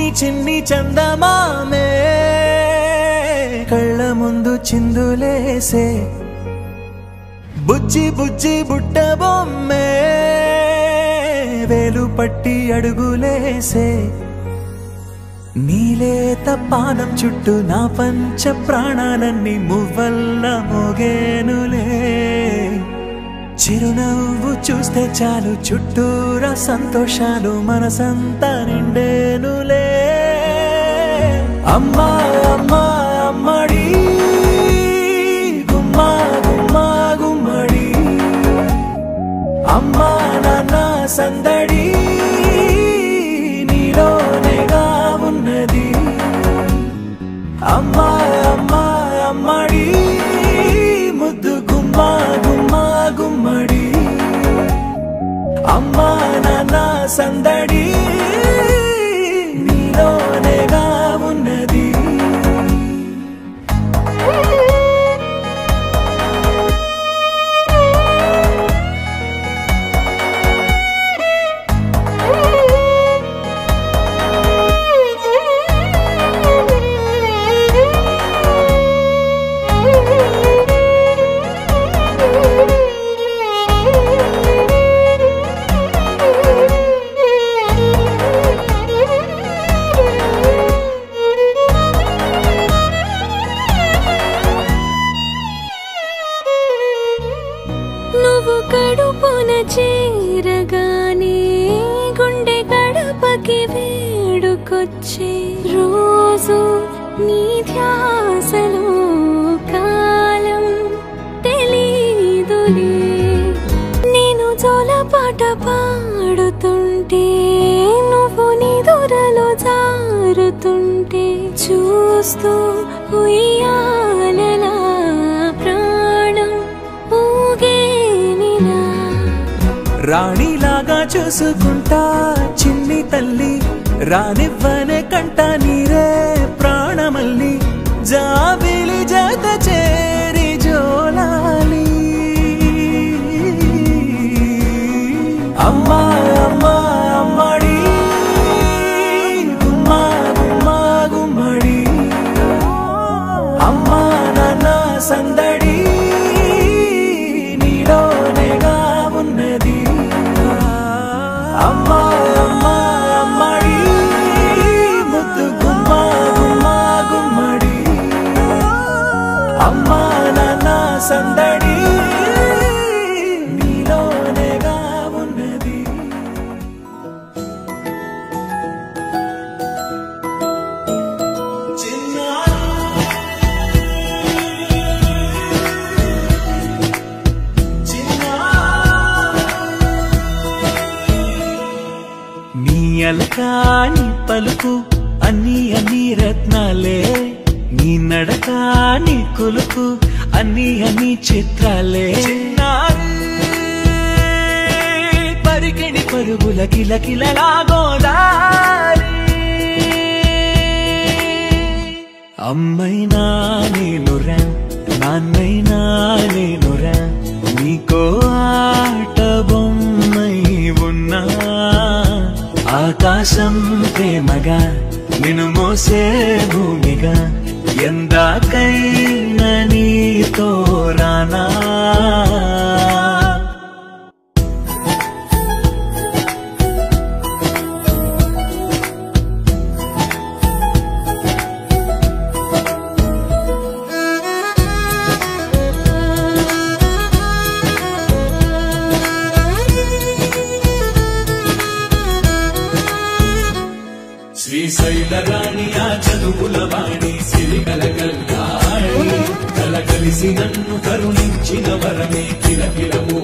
చిన్ని చిన్ని చందమామే కళ్ళ ముందు చిందులేసే బుజ్జి బుజ్జి బుట్ట బొమ్మే వేలు పట్టి అడుగులేసే నీలేత పానం చుట్టూ నా పంచ ప్రాణాలన్నీ మువ్వల్ల మోగేనులే చిరునవ్వు చూస్తే చాలు చుట్టూరా సంతోషాలు మనసంతా నిండేనులే అమ్మా అమ్మా అమ్మడి గుమ్మా గుమ్మా గుమ్మడి అమ్మా నాన్న సందడి నీలోనేగా ఉన్నది అమ్మా అమ్మా అమ్మడి ముద్దు గుమ్మా గుమ్మా గుమ్మడి అమ్మా నాన్న సందడి నీలోనేగా ఉన్నది నువ్వు కడుపున చేరగానే గుండె గడపకి వేడుకొచ్చే రోజు నీ ధ్యాసలో కాలం తెలీదులే నేను జోలపాట పాడుతుంటే నువ్వు నిదురలో జారుతుంటే చూస్తూ ఉయ్యాలలా రాణిలాగా చూసుకుంటా చిన్ని తల్లి రానివ్వనే కంట నీరే ప్రాణమల్లి జాబిలి జత చేరి జోలాలి అమ్మా అమ్మా అమ్మడి గుమ్మా గుమ్మా గుమ్మడి అమ్మా నాన్న సందడి నీలోనేగా ఉన్నది అమ్మా అమ్మా అమ్మడి ముద్దు గుమ్మా గుమ్మా గుమ్మడి అమ్మా నాన్న సందడి నీలోనేగా ఉన్నది నీ అలకాని పలుకు అన్ని అన్ని రత్నాలే నీ నడక నీ కొలుకు అన్ని అన్ని చిత్రాలే పరికిణి పరుగుల కిలకిలలా గోదారి అమ్మైనా నేనురా నాన్నైనా నేనురా నీకో ఆట బొమ్మై ఉన్నా ఆకాశం ప్రేమగా నిన్ను మోసే భూమిగా ఎందాకైనా నీతో రానా శ్రీశైల రాణి ఆ చదువుల వాణి సిరిగల కళ్యాణి కలగలిసి నన్ను కరుణించిన వరమే కిలకిలవు